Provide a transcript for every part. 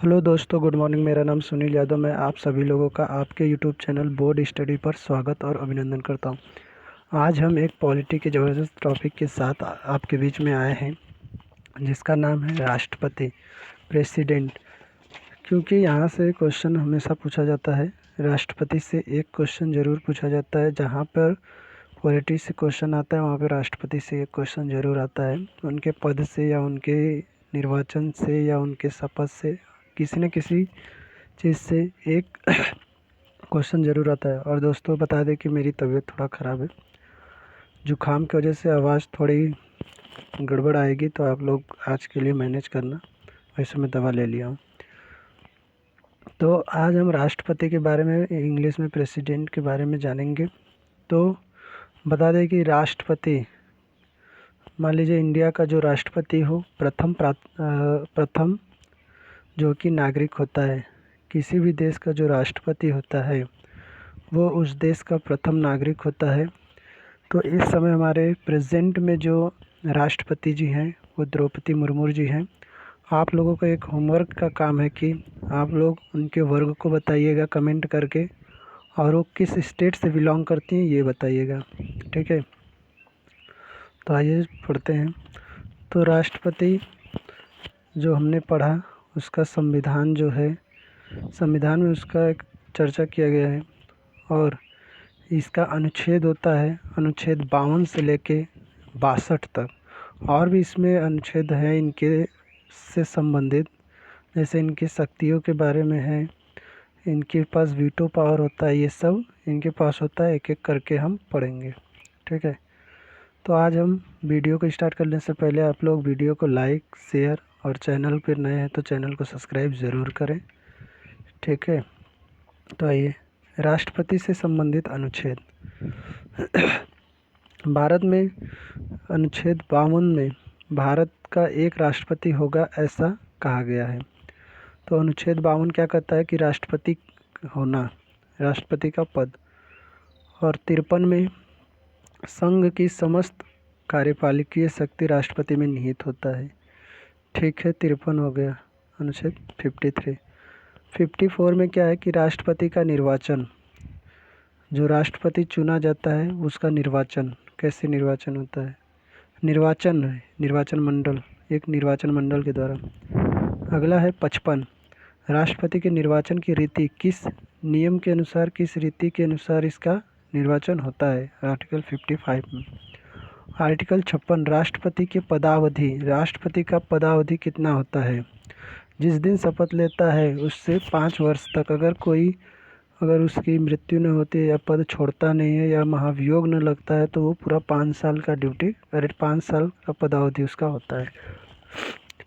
Hello दोस्तों, good morning. मेरा नाम सुनील यादव। मैं आप सभी लोगों का आपके यूट्यूब चैनल बोर्ड स्टडी पर स्वागत और अभिनंदन करता हूं। आज हम एक पॉलिटी के ज़बरदस्त टॉपिक के साथ आपके बीच में आए हैं, जिसका नाम है राष्ट्रपति, प्रेसिडेंट। क्योंकि यहाँ से क्वेश्चन हमेशा पूछा जाता है, राष्ट्रपति से एक क्वेश्चन ज़रूर पूछा जाता है। जहाँ पर पॉलिटी से क्वेश्चन आता है, वहाँ पर राष्ट्रपति से एक क्वेश्चन ज़रूर आता है। उनके पद से या उनके निर्वाचन से या उनके शपथ से, किसी न किसी चीज़ से एक क्वेश्चन ज़रूर आता है। और दोस्तों, बता दें कि मेरी तबीयत थोड़ा ख़राब है। जुकाम की वजह से आवाज़ थोड़ी गड़बड़ आएगी, तो आप लोग आज के लिए मैनेज करना। वैसे मैं दवा ले लिया हूँ। तो आज हम राष्ट्रपति के बारे में, इंग्लिश में प्रेसिडेंट के बारे में जानेंगे। तो बता दें कि राष्ट्रपति, मान लीजिए इंडिया का जो राष्ट्रपति हो, प्रथम जो कि नागरिक होता है। किसी भी देश का जो राष्ट्रपति होता है वो उस देश का प्रथम नागरिक होता है। तो इस समय हमारे प्रेजेंट में जो राष्ट्रपति जी हैं वो द्रौपदी मुर्मू जी हैं। आप लोगों का एक होमवर्क का काम है कि आप लोग उनके वर्ग को बताइएगा कमेंट करके, और वो किस स्टेट से बिलोंग करती हैं ये बताइएगा, ठीक है। तो आइए पढ़ते हैं। तो राष्ट्रपति जो हमने पढ़ा, उसका संविधान जो है, संविधान में उसका एक चर्चा किया गया है। और इसका अनुच्छेद होता है अनुच्छेद 52 से लेके 62 तक। और भी इसमें अनुच्छेद हैं इनके से संबंधित, जैसे इनकी शक्तियों के बारे में है, इनके पास वीटो पावर होता है, ये सब इनके पास होता है। एक एक करके हम पढ़ेंगे, ठीक है। तो आज हम वीडियो को स्टार्ट करने से पहले आप लोग वीडियो को लाइक, शेयर, और चैनल पर नए हैं तो चैनल को सब्सक्राइब ज़रूर करें, ठीक है। तो आइए, राष्ट्रपति से संबंधित अनुच्छेद। भारत में अनुच्छेद 52 में भारत का एक राष्ट्रपति होगा, ऐसा कहा गया है। तो अनुच्छेद 52 क्या कहता है कि राष्ट्रपति होना, राष्ट्रपति का पद। और 53 में संघ की समस्त कार्यपालिकीय शक्ति राष्ट्रपति में निहित होता है, ठीक है। 53 हो गया अनुच्छेद 53। 54 में क्या है कि राष्ट्रपति का निर्वाचन, जो राष्ट्रपति चुना जाता है उसका निर्वाचन, कैसे निर्वाचन होता है, निर्वाचन मंडल, एक निर्वाचन मंडल के द्वारा। अगला है 55, राष्ट्रपति के निर्वाचन की रीति, किस नियम के अनुसार, किस रीति के अनुसार इसका निर्वाचन होता है, आर्टिकल 55 में। आर्टिकल 56, राष्ट्रपति के पदावधि, राष्ट्रपति का पदावधि कितना होता है। जिस दिन शपथ लेता है उससे 5 वर्ष तक, अगर उसकी मृत्यु न होती है या पद छोड़ता नहीं है या महाभियोग न लगता है तो वो पूरा 5 साल का ड्यूटी, 5 साल का पदावधि उसका होता है,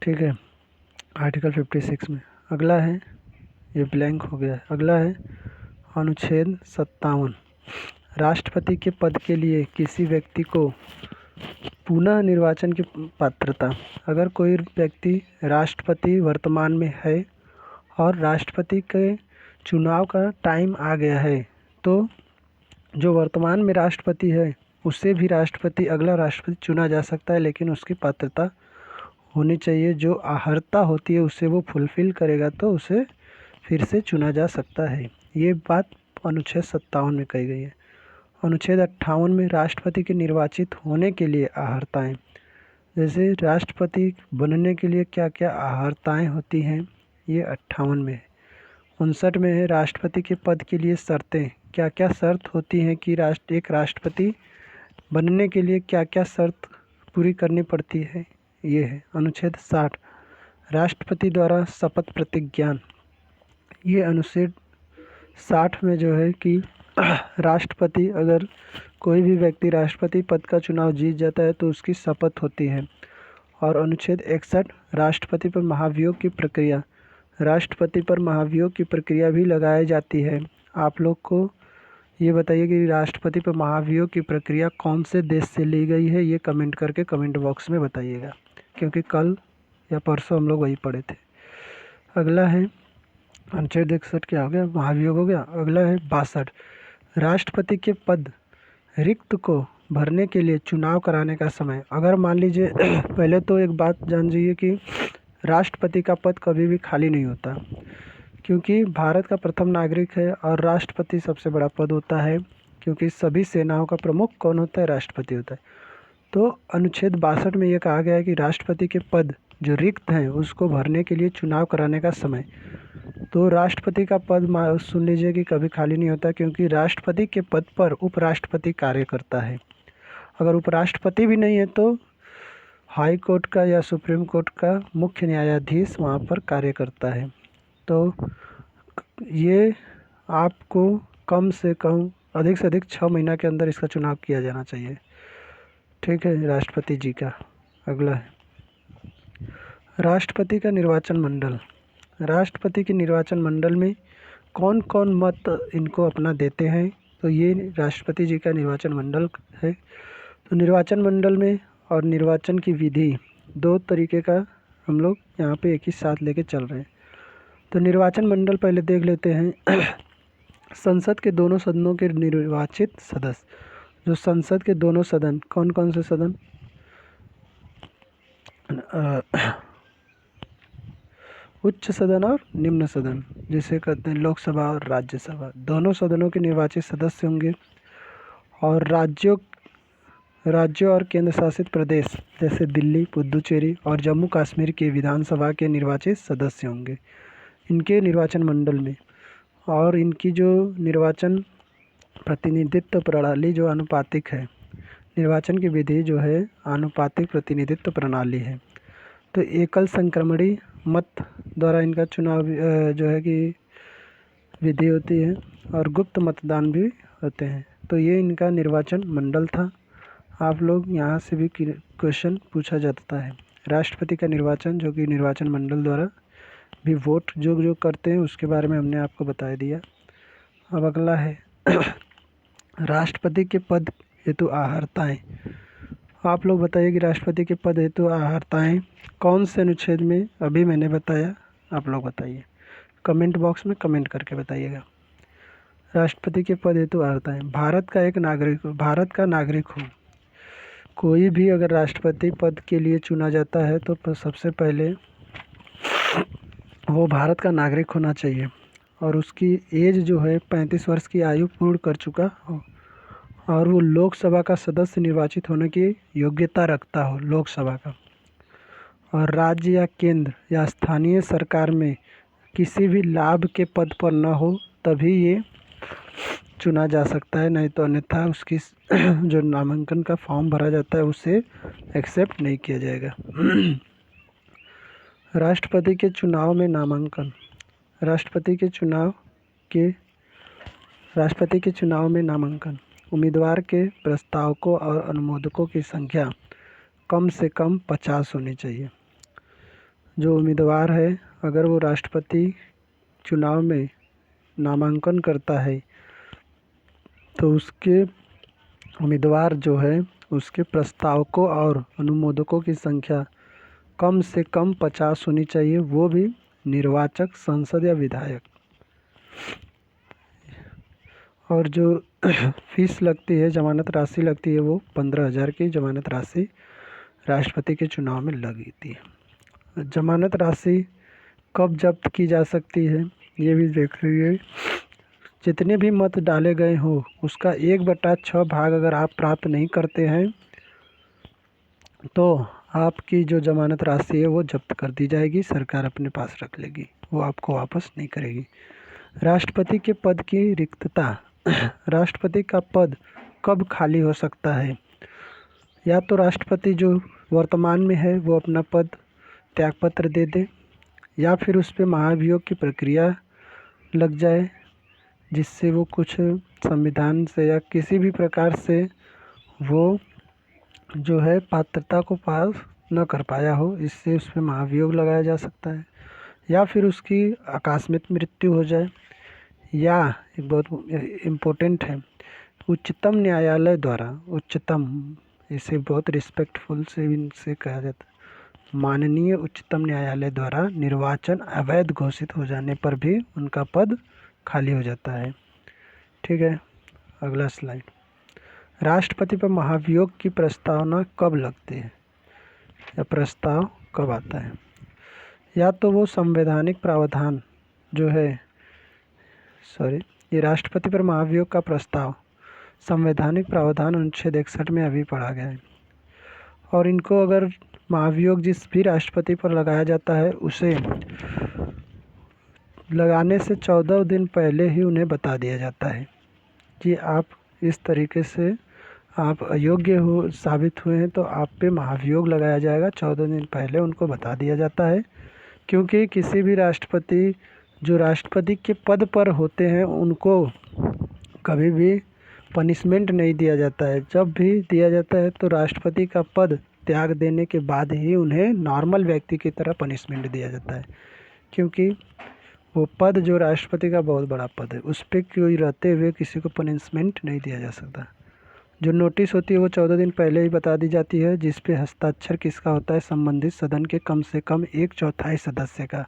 ठीक है, आर्टिकल 56 में। अगला है, ये ब्लैंक हो गया है। अगला है अनुच्छेद 57, राष्ट्रपति के पद के लिए किसी व्यक्ति को पुनः निर्वाचन की पात्रता। अगर कोई व्यक्ति राष्ट्रपति वर्तमान में है और राष्ट्रपति के चुनाव का टाइम आ गया है, तो जो वर्तमान में राष्ट्रपति है उससे भी अगला राष्ट्रपति चुना जा सकता है, लेकिन उसकी पात्रता होनी चाहिए। जो अर्हता होती है उससे वो फुलफ़िल करेगा तो उसे फिर से चुना जा सकता है। ये बात अनुच्छेद 57 में कही गई है। अनुच्छेद 58 में राष्ट्रपति के निर्वाचित होने के लिए अर्हताएँ, जैसे राष्ट्रपति बनने के लिए क्या क्या अर्हताएँ होती हैं, ये 58 में है। 59 में है राष्ट्रपति के पद के लिए शर्तें, क्या क्या शर्त होती हैं कि एक राष्ट्रपति बनने के लिए क्या क्या शर्त पूरी करनी पड़ती है, ये है। अनुच्छेद 60, राष्ट्रपति द्वारा शपथ प्रतिज्ञान। ये अनुच्छेद 60 में जो है कि राष्ट्रपति, अगर कोई भी व्यक्ति राष्ट्रपति पद का चुनाव जीत जाता है तो उसकी शपथ होती है। और अनुच्छेद 61, राष्ट्रपति पर महाभियोग की प्रक्रिया, राष्ट्रपति पर महाभियोग की प्रक्रिया भी लगाई जाती है। आप लोग को ये बताइए कि राष्ट्रपति पर महाभियोग की प्रक्रिया कौन से देश से ली गई है, ये कमेंट करके कमेंट बॉक्स में बताइएगा, क्योंकि कल या परसों हम लोग वही पढ़े थे। अगला है अनुच्छेद 61, क्या हो गया, महाभियोग हो गया। अगला है 62, राष्ट्रपति के पद रिक्त को भरने के लिए चुनाव कराने का समय। अगर मान लीजिए पहले तो एक बात जान जाइए कि राष्ट्रपति का पद कभी भी खाली नहीं होता, क्योंकि भारत का प्रथम नागरिक है और राष्ट्रपति सबसे बड़ा पद होता है, क्योंकि सभी सेनाओं का प्रमुख कौन होता है? राष्ट्रपति होता है। तो अनुच्छेद 62 में ये कहा गया है कि राष्ट्रपति के पद जो रिक्त हैं उसको भरने के लिए चुनाव कराने का समय। तो राष्ट्रपति का पद सुन लीजिए कि कभी खाली नहीं होता, क्योंकि राष्ट्रपति के पद पर उपराष्ट्रपति कार्य करता है। अगर उपराष्ट्रपति भी नहीं है तो हाई कोर्ट का या सुप्रीम कोर्ट का मुख्य न्यायाधीश वहाँ पर कार्य करता है। तो ये आपको कम से कम अधिक से अधिक 6 महीना के अंदर इसका चुनाव किया जाना चाहिए। ठीक है, राष्ट्रपति जी का। अगला है राष्ट्रपति का निर्वाचन मंडल। राष्ट्रपति के निर्वाचन मंडल में कौन कौन मत इनको अपना देते हैं? तो ये राष्ट्रपति जी का निर्वाचन मंडल है। तो निर्वाचन मंडल में और निर्वाचन की विधि दो तरीके का हम लोग यहाँ पे एक ही साथ लेके चल रहे हैं। तो निर्वाचन मंडल पहले देख लेते हैं। संसद के दोनों सदनों के निर्वाचित सदस्य। जो संसद के दोनों सदन, कौन कौन से सदन? उच्च सदन और निम्न सदन, जिसे कहते हैं लोकसभा और राज्यसभा। दोनों सदनों के निर्वाचित सदस्य होंगे। और राज्यों और केंद्र शासित प्रदेश जैसे दिल्ली, पुदुचेरी और जम्मू कश्मीर के विधानसभा के निर्वाचित सदस्य होंगे इनके निर्वाचन मंडल में। और इनकी जो निर्वाचन प्रतिनिधित्व प्रणाली जो आनुपातिक है, निर्वाचन की विधि जो है आनुपातिक प्रतिनिधित्व प्रणाली है। तो एकल संक्रमणी मत द्वारा इनका चुनाव जो है कि विधि होती है, और गुप्त मतदान भी होते हैं। तो ये इनका निर्वाचन मंडल था। आप लोग यहाँ से भी क्वेश्चन पूछा जाता है। राष्ट्रपति का निर्वाचन जो कि निर्वाचन मंडल द्वारा भी वोट जो करते हैं उसके बारे में हमने आपको बता दिया। अब अगला है राष्ट्रपति के पद हेतु अहर्ताएँ। आप लोग बताइए कि राष्ट्रपति के पद हेतु अहर्ताएँ कौन से अनुच्छेद में? अभी मैंने बताया, आप लोग बताइए, कमेंट बॉक्स में कमेंट करके बताइएगा। राष्ट्रपति के पद हेतु अहर्ताएँ। भारत का नागरिक हो कोई भी अगर राष्ट्रपति पद के लिए चुना जाता है तो सबसे पहले वो भारत का नागरिक होना चाहिए और उसकी एज जो है 35 वर्ष की आयु पूर्ण कर चुका हो, और वो लोकसभा का सदस्य निर्वाचित होने की योग्यता रखता हो लोकसभा का, और राज्य या केंद्र या स्थानीय सरकार में किसी भी लाभ के पद पर न हो तभी ये चुना जा सकता है, नहीं तो अन्यथा उसकी जो नामांकन का फॉर्म भरा जाता है उसे एक्सेप्ट नहीं किया जाएगा। राष्ट्रपति के चुनाव में नामांकन। राष्ट्रपति के चुनाव में नामांकन। उम्मीदवार के प्रस्तावकों और अनुमोदकों की संख्या कम से कम 50 होनी चाहिए। जो उम्मीदवार है अगर वो राष्ट्रपति चुनाव में नामांकन करता है तो उसके उम्मीदवार जो है उसके प्रस्तावकों और अनुमोदकों की संख्या कम से कम 50 होनी चाहिए, वो भी निर्वाचक, संसद या विधायक। और जो फीस लगती है, जमानत राशि लगती है, वो 15,000 की जमानत राशि राष्ट्रपति के चुनाव में लगती है। जमानत राशि कब जब्त की जा सकती है ये भी देख लीजिए। जितने भी मत डाले गए हो उसका 1/6 भाग अगर आप प्राप्त नहीं करते हैं तो आपकी जो जमानत राशि है वो जब्त कर दी जाएगी, सरकार अपने पास रख लेगी, वो आपको वापस नहीं करेगी। राष्ट्रपति के पद की रिक्तता। राष्ट्रपति का पद कब खाली हो सकता है? या तो राष्ट्रपति जो वर्तमान में है वो अपना पद त्यागपत्र दे दे, या फिर उस पर महाभियोग की प्रक्रिया लग जाए जिससे वो कुछ संविधान से या किसी भी प्रकार से वो जो है पात्रता को पास न कर पाया हो, इससे उस पर महाभियोग लगाया जा सकता है, या फिर उसकी आकस्मिक मृत्यु हो जाए, या एक बहुत इम्पोर्टेंट है उच्चतम न्यायालय द्वारा, उच्चतम इसे बहुत रिस्पेक्टफुल से इनसे कहा जाता है, माननीय उच्चतम न्यायालय द्वारा निर्वाचन अवैध घोषित हो जाने पर भी उनका पद खाली हो जाता है। ठीक है, अगला स्लाइड। राष्ट्रपति पर महाभियोग की प्रस्तावना कब लगती है या प्रस्ताव कब आता है? या तो वो संवैधानिक प्रावधान जो है, ये राष्ट्रपति पर महाभियोग का प्रस्ताव संवैधानिक प्रावधान अनुच्छेद 61 में अभी पढ़ा गया है। और इनको अगर महाभियोग जिस भी राष्ट्रपति पर लगाया जाता है उसे लगाने से 14 दिन पहले ही उन्हें बता दिया जाता है कि आप इस तरीके से आप अयोग्य हो साबित हुए हैं, तो आप पे महाभियोग लगाया जाएगा। 14 दिन पहले उनको बता दिया जाता है, क्योंकि किसी भी राष्ट्रपति जो राष्ट्रपति के पद पर होते हैं उनको कभी भी पनिशमेंट नहीं दिया जाता है। जब भी दिया जाता है तो राष्ट्रपति का पद त्याग देने के बाद ही उन्हें नॉर्मल व्यक्ति की तरह पनिशमेंट दिया जाता है, क्योंकि वो पद जो राष्ट्रपति का बहुत बड़ा पद है, उस पर कोई रहते हुए किसी को पनिशमेंट नहीं दिया जा सकता। जो नोटिस होती है वो 14 दिन पहले ही बता दी जाती है, जिस पे हस्ताक्षर किसका होता है, संबंधित सदन के कम से कम 1/4 सदस्य का।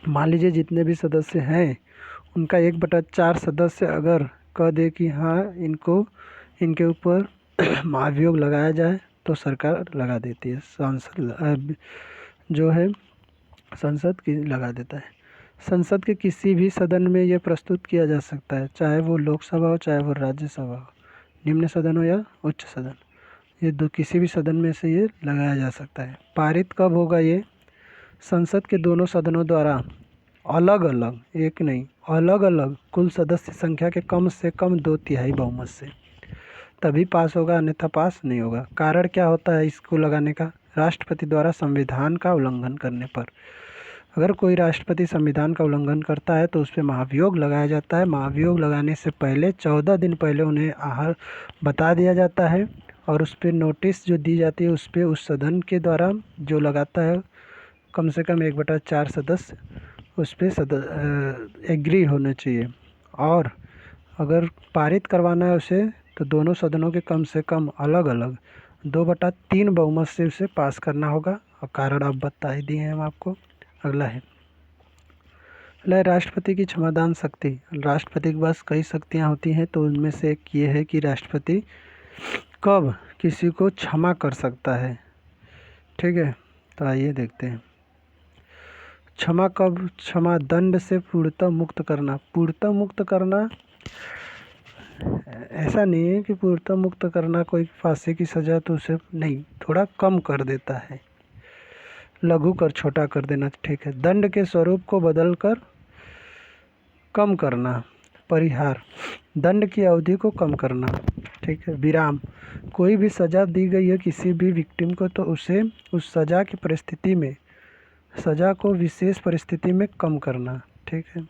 मान लीजिए जितने भी सदस्य हैं उनका 1/4 सदस्य अगर कह दे कि हाँ इनके ऊपर महाभियोग लगाया जाए, तो सरकार लगा देती है, सांसद जो है संसद की लगा देता है। संसद के किसी भी सदन में ये प्रस्तुत किया जा सकता है, चाहे वो लोकसभा हो चाहे वो राज्यसभा हो, निम्न सदन हो या उच्च सदन, ये किसी भी सदन में से ये लगाया जा सकता है। पारित कब होगा ये? संसद के दोनों सदनों द्वारा अलग अलग, एक नहीं अलग अलग कुल सदस्य संख्या के कम से कम 2/3 बहुमत से तभी पास होगा, अन्यथा पास नहीं होगा। कारण क्या होता है इसको लगाने का? राष्ट्रपति द्वारा संविधान का उल्लंघन करने पर। अगर कोई राष्ट्रपति संविधान का उल्लंघन करता है तो उस पर महाभियोग लगाया जाता है। महाभियोग लगाने से पहले 14 दिन पहले उन्हें आहार बता दिया जाता है, और उस पर नोटिस जो दी जाती है उस पर उस सदन के द्वारा जो लगाता है कम से कम 1/4 सदस्य उस पर एग्री होना चाहिए। और अगर पारित करवाना है उसे तो दोनों सदनों के कम से कम अलग अलग 2/3 बहुमत से उसे पास करना होगा, और कारण आप बता ही दिए हैं हम आपको। अगला है राष्ट्रपति की क्षमादान शक्ति। राष्ट्रपति के पास कई शक्तियाँ होती हैं, तो उनमें से एक ये है कि राष्ट्रपति कब किसी को क्षमा कर सकता है। ठीक है, तो आइए देखते हैं। क्षमा कब? क्षमा दंड से पूर्णतः मुक्त करना। पूर्णतः मुक्त करना ऐसा नहीं है कि पूर्णतः मुक्त करना कोई फांसी की सज़ा तो उसे नहीं, थोड़ा कम कर देता है, लघु कर, छोटा कर देना। ठीक है, दंड के स्वरूप को बदलकर कम करना। परिहार, दंड की अवधि को कम करना। ठीक है, विराम, कोई भी सज़ा दी गई है किसी भी विक्टिम को तो उसे उस सज़ा की परिस्थिति में, सज़ा को विशेष परिस्थिति में कम करना। ठीक है,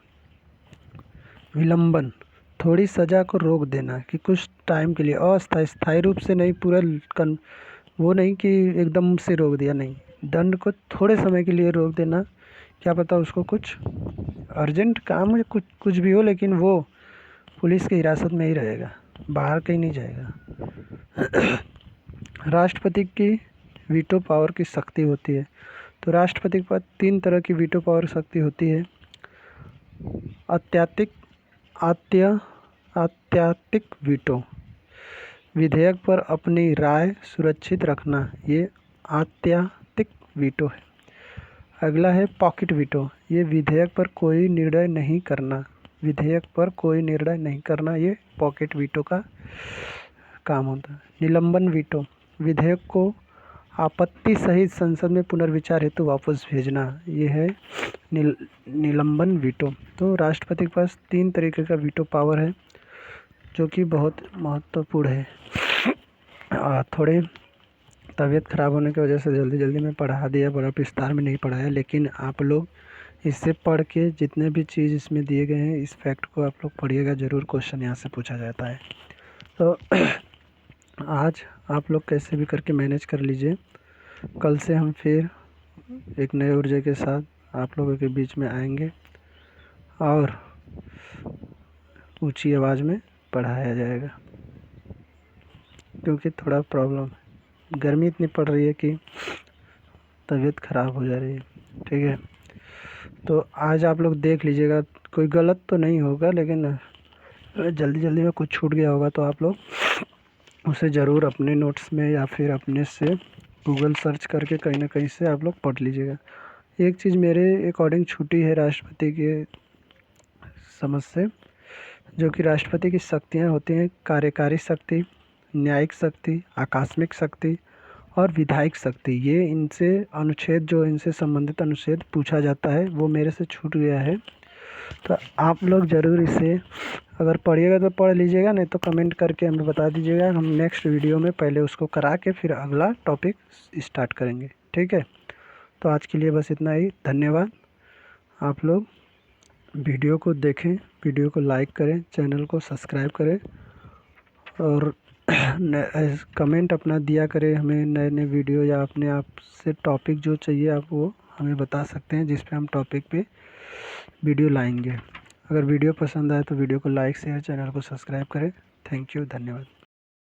विलंबन, थोड़ी सज़ा को रोक देना कि कुछ टाइम के लिए, अस्थायी, स्थायी रूप से नहीं, पूरा वो नहीं कि एकदम से रोक दिया, नहीं, दंड को थोड़े समय के लिए रोक देना। क्या पता उसको कुछ अर्जेंट काम है, कुछ भी हो, लेकिन वो पुलिस की हिरासत में ही रहेगा, बाहर कहीं नहीं जाएगा। राष्ट्रपति की वीटो पावर की शक्ति होती है। तो राष्ट्रपति के पास 3 तरह की वीटो पावर शक्ति होती है। आत्यातिक वीटो, विधेयक पर अपनी राय सुरक्षित रखना, ये आत्यातिक वीटो है। अगला है पॉकेट वीटो, ये विधेयक पर कोई निर्णय नहीं करना, विधेयक पर कोई निर्णय नहीं करना, ये पॉकेट वीटो का काम होता है। निलंबन वीटो, विधेयक को आपत्ति सहित संसद में पुनर्विचार हेतु वापस भेजना, ये है निलंबन वीटो। तो राष्ट्रपति के पास 3 तरीके का वीटो पावर है, जो कि बहुत महत्वपूर्ण है। थोड़े तबीयत ख़राब होने की वजह से जल्दी में पढ़ा दिया, बड़ा विस्तार में नहीं पढ़ाया, लेकिन आप लोग इससे पढ़ के जितने भी चीज़ इसमें दिए गए हैं इस फैक्ट को आप लोग पढ़िएगा, ज़रूर क्वेश्चन यहाँ से पूछा जाता है। तो आज आप लोग कैसे भी करके मैनेज कर लीजिए। कल से हम फिर एक नए ऊर्जा के साथ आप लोगों के बीच में आएंगे और ऊंची आवाज़ में पढ़ाया जाएगा, क्योंकि थोड़ा प्रॉब्लम है, गर्मी इतनी पड़ रही है कि तबीयत ख़राब हो जा रही है। ठीक है, तो आज आप लोग देख लीजिएगा, कोई गलत तो नहीं होगा, लेकिन जल्दी में कुछ छूट गया होगा तो आप लोग उसे ज़रूर अपने नोट्स में या फिर अपने से गूगल सर्च करके कहीं ना कहीं से आप लोग पढ़ लीजिएगा, एक चीज़ मेरे अकॉर्डिंग छूटी है राष्ट्रपति के समझ से, जो कि राष्ट्रपति की शक्तियाँ होती हैं कार्यकारी शक्ति, न्यायिक शक्ति, आकस्मिक शक्ति और विधायिक शक्ति। ये इनसे अनुच्छेद, जो इनसे संबंधित अनुच्छेद पूछा जाता है वो मेरे से छूट गया है। तो आप लोग ज़रूर इसे अगर पढ़िएगा तो पढ़ लीजिएगा, नहीं तो कमेंट करके हमें बता दीजिएगा। हम नेक्स्ट वीडियो में पहले उसको करा के फिर अगला टॉपिक स्टार्ट करेंगे, ठीक है। तो आज के लिए बस इतना ही। धन्यवाद। आप लोग वीडियो को देखें, वीडियो को लाइक करें, चैनल को सब्सक्राइब करें और कमेंट अपना दिया करें हमें नए नए वीडियो या अपने आप से टॉपिक जो चाहिए आप वो हमें बता सकते हैं, जिस पे हम टॉपिक पे वीडियो लाएंगे। अगर वीडियो पसंद आए तो वीडियो को लाइक शेयर, चैनल को सब्सक्राइब करें। थैंक यू, धन्यवाद।